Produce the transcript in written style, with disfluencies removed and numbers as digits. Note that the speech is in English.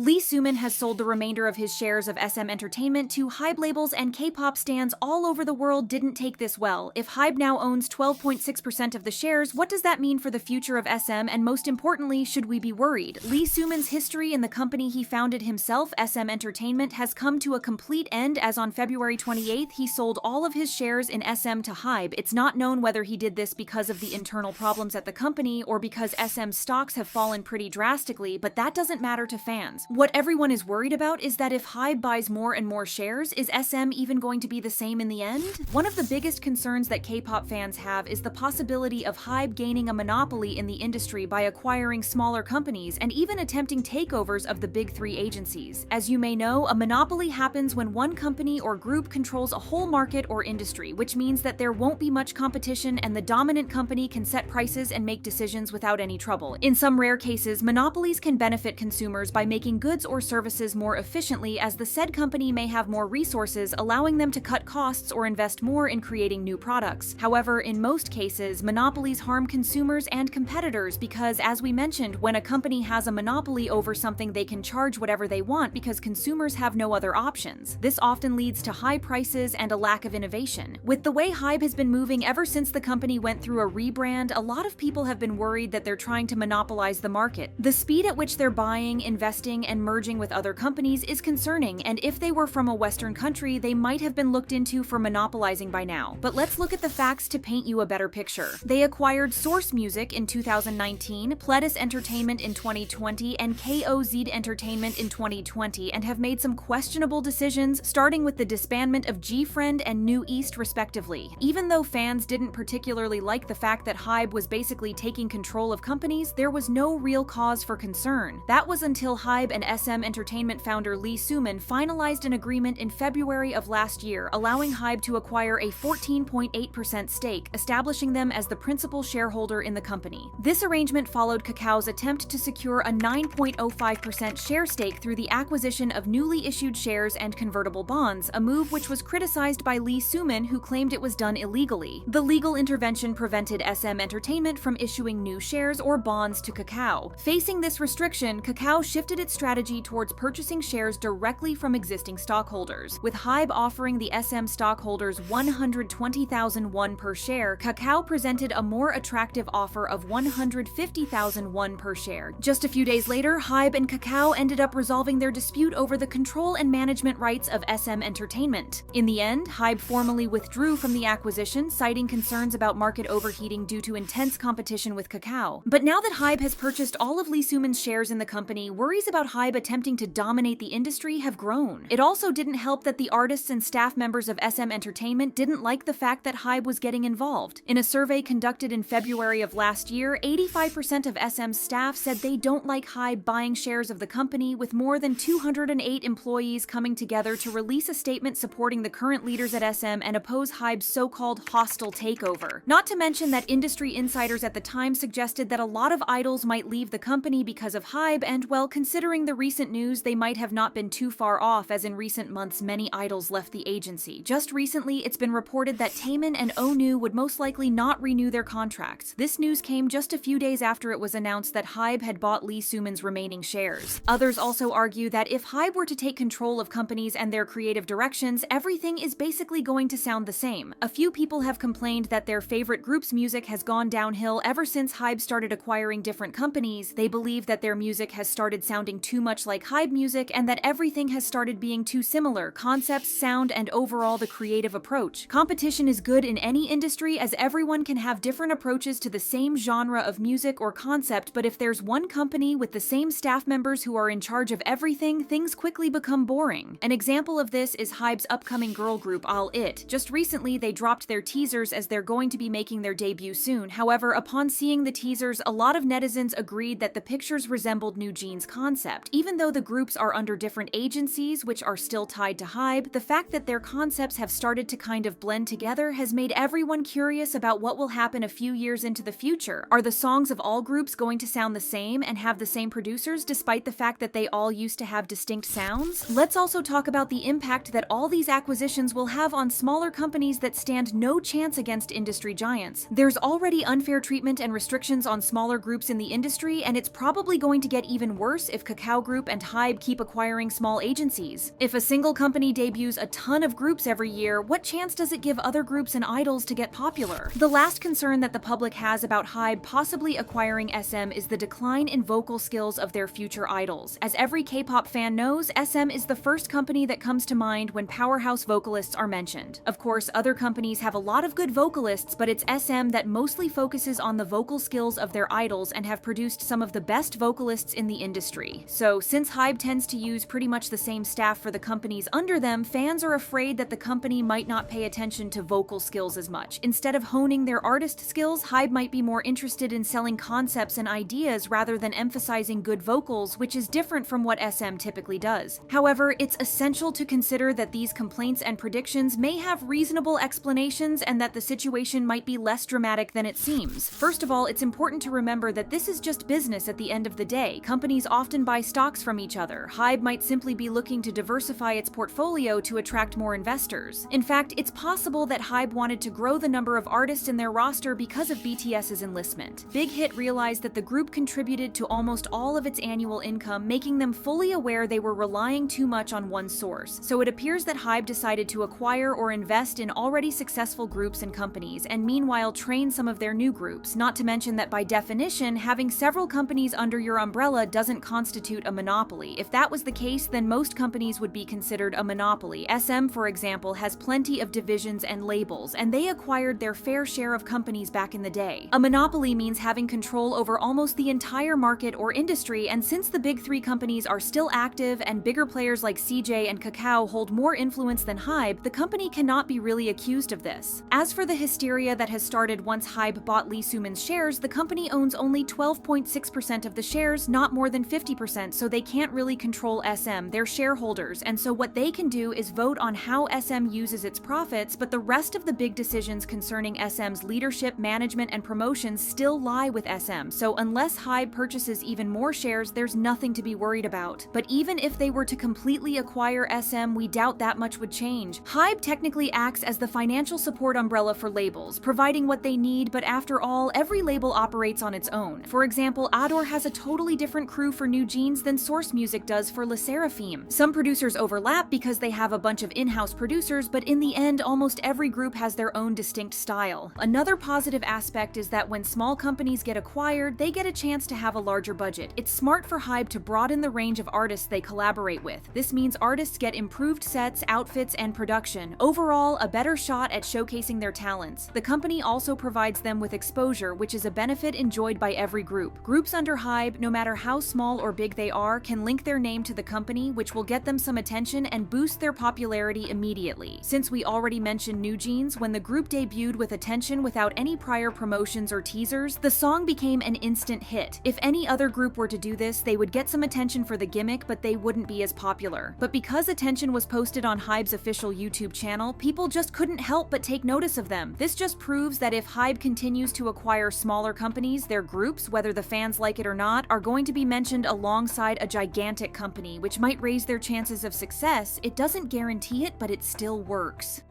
Lee Soo Man has sold the remainder of his shares of SM Entertainment to HYBE labels, and K-pop stans all over the world didn't take this well. If HYBE now owns 12.6% of the shares, what does that mean for the future of SM, and most importantly, should we be worried? Lee Soo Man's history in the company he founded himself, SM Entertainment, has come to a complete end as on February 28th he sold all of his shares in SM to HYBE. It's not known whether he did this because of the internal problems at the company or because SM stocks have fallen pretty drastically, but that doesn't matter to fans. What everyone is worried about is that if HYBE buys more and more shares, is SM even going to be the same in the end? One of the biggest concerns that K-pop fans have is the possibility of HYBE gaining a monopoly in the industry by acquiring smaller companies and even attempting takeovers of the big three agencies. As you may know, a monopoly happens when one company or group controls a whole market or industry, which means that there won't be much competition and the dominant company can set prices and make decisions without any trouble. In some rare cases, monopolies can benefit consumers by making goods or services more efficiently, as the said company may have more resources, allowing them to cut costs or invest more in creating new products. However, in most cases, monopolies harm consumers and competitors because, as we mentioned, when a company has a monopoly over something, they can charge whatever they want because consumers have no other options. This often leads to high prices and a lack of innovation. With the way HYBE has been moving ever since the company went through a rebrand, a lot of people have been worried that they're trying to monopolize the market. The speed at which they're buying, investing, and merging with other companies is concerning, and if they were from a Western country, they might have been looked into for monopolizing by now. But let's look at the facts to paint you a better picture. They acquired Source Music in 2019, Pledis Entertainment in 2020, and KOZ Entertainment in 2020, and have made some questionable decisions, starting with the disbandment of G-Friend and New East respectively. Even though fans didn't particularly like the fact that HYBE was basically taking control of companies, there was no real cause for concern. That was until HYBE and SM Entertainment founder Lee Soo Man finalized an agreement in February of last year, allowing HYBE to acquire a 14.8% stake, establishing them as the principal shareholder in the company. This arrangement followed Kakao's attempt to secure a 9.05% share stake through the acquisition of newly issued shares and convertible bonds, a move which was criticized by Lee Soo Man, who claimed it was done illegally. The legal intervention prevented SM Entertainment from issuing new shares or bonds to Kakao. Facing this restriction, Kakao shifted its strategy towards purchasing shares directly from existing stockholders. With HYBE offering the SM stockholders 120,000 won per share, Kakao presented a more attractive offer of 150,000 won per share. Just a few days later, HYBE and Kakao ended up resolving their dispute over the control and management rights of SM Entertainment. In the end, HYBE formally withdrew from the acquisition, citing concerns about market overheating due to intense competition with Kakao. But now that HYBE has purchased all of Lee Soo Man's shares in the company, worries about HYBE attempting to dominate the industry have grown. It also didn't help that the artists and staff members of SM Entertainment didn't like the fact that HYBE was getting involved. In a survey conducted in February of last year, 85% of SM's staff said they don't like HYBE buying shares of the company, with more than 208 employees coming together to release a statement supporting the current leaders at SM and oppose HYBE's so-called hostile takeover. Not to mention that industry insiders at the time suggested that a lot of idols might leave the company because of HYBE, and well, considering the recent news, they might have not been too far off, as in recent months many idols left the agency. Just recently, it's been reported that Taemin and ONU would most likely not renew their contracts. This news came just a few days after it was announced that HYBE had bought Lee Soo Man's remaining shares. Others also argue that if HYBE were to take control of companies and their creative directions, everything is basically going to sound the same. A few people have complained that their favorite group's music has gone downhill ever since HYBE started acquiring different companies. They believe that their music has started sounding too much like HYBE music and that everything has started being too similar: concepts, sound, and overall the creative approach. Competition is good in any industry, as everyone can have different approaches to the same genre of music or concept, but if there's one company with the same staff members who are in charge of everything, things quickly become boring. An example of this is HYBE's upcoming girl group All It. Just recently, they dropped their teasers as they're going to be making their debut soon. However, upon seeing the teasers, a lot of netizens agreed that the pictures resembled New Jeans' concept. Even though the groups are under different agencies, which are still tied to HYBE, the fact that their concepts have started to kind of blend together has made everyone curious about what will happen a few years into the future. Are the songs of all groups going to sound the same and have the same producers, despite the fact that they all used to have distinct sounds? Let's also talk about the impact that all these acquisitions will have on smaller companies that stand no chance against industry giants. There's already unfair treatment and restrictions on smaller groups in the industry, and it's probably going to get even worse if Kakao Kakao Group and HYBE keep acquiring small agencies? If a single company debuts a ton of groups every year, what chance does it give other groups and idols to get popular? The last concern that the public has about HYBE possibly acquiring SM is the decline in vocal skills of their future idols. As every K-pop fan knows, SM is the first company that comes to mind when powerhouse vocalists are mentioned. Of course, other companies have a lot of good vocalists, but it's SM that mostly focuses on the vocal skills of their idols and have produced some of the best vocalists in the industry. So, since HYBE tends to use pretty much the same staff for the companies under them, fans are afraid that the company might not pay attention to vocal skills as much. Instead of honing their artist skills, HYBE might be more interested in selling concepts and ideas rather than emphasizing good vocals, which is different from what SM typically does. However, it's essential to consider that these complaints and predictions may have reasonable explanations and that the situation might be less dramatic than it seems. First of all, it's important to remember that this is just business at the end of the day. Companies often buy stocks from each other. HYBE might simply be looking to diversify its portfolio to attract more investors. In fact, it's possible that HYBE wanted to grow the number of artists in their roster because of BTS's enlistment. Big Hit realized that the group contributed to almost all of its annual income, making them fully aware they were relying too much on one source. So it appears that HYBE decided to acquire or invest in already successful groups and companies, and meanwhile train some of their new groups, not to mention that by definition, having several companies under your umbrella doesn't constitute a monopoly. If that was the case, then most companies would be considered a monopoly. SM, for example, has plenty of divisions and labels, and they acquired their fair share of companies back in the day. A monopoly means having control over almost the entire market or industry, and since the big three companies are still active and bigger players like CJ and Kakao hold more influence than HYBE, the company cannot be really accused of this. As for the hysteria that has started once HYBE bought Lee Soo Man's shares, the company owns only 12.6% of the shares, not more than 50%, so they can't really control SM, their shareholders, and so what they can do is vote on how SM uses its profits, but the rest of the big decisions concerning SM's leadership, management, and promotions still lie with SM, so unless HYBE purchases even more shares, there's nothing to be worried about. But even if they were to completely acquire SM, we doubt that much would change. HYBE technically acts as the financial support umbrella for labels, providing what they need, but after all, every label operates on its own. For example, Adore has a totally different crew for New Jeans than Source Music does for Le Sserafim. Some producers overlap because they have a bunch of in-house producers, but in the end, almost every group has their own distinct style. Another positive aspect is that when small companies get acquired, they get a chance to have a larger budget. It's smart for HYBE to broaden the range of artists they collaborate with. This means artists get improved sets, outfits, and production. Overall, a better shot at showcasing their talents. The company also provides them with exposure, which is a benefit enjoyed by every group. Groups under HYBE, no matter how small or big they are, can link their name to the company, which will get them some attention and boost their popularity immediately. Since we already mentioned New Jeans, when the group debuted with attention without any prior promotions or teasers, the song became an instant hit. If any other group were to do this, they would get some attention for the gimmick, but they wouldn't be as popular. But because attention was posted on HYBE's official YouTube channel, people just couldn't help but take notice of them. This just proves that if HYBE continues to acquire smaller companies, their groups, whether the fans like it or not, are going to be mentioned alongside a gigantic company, which might raise their chances of success. It doesn't guarantee it, but it still works.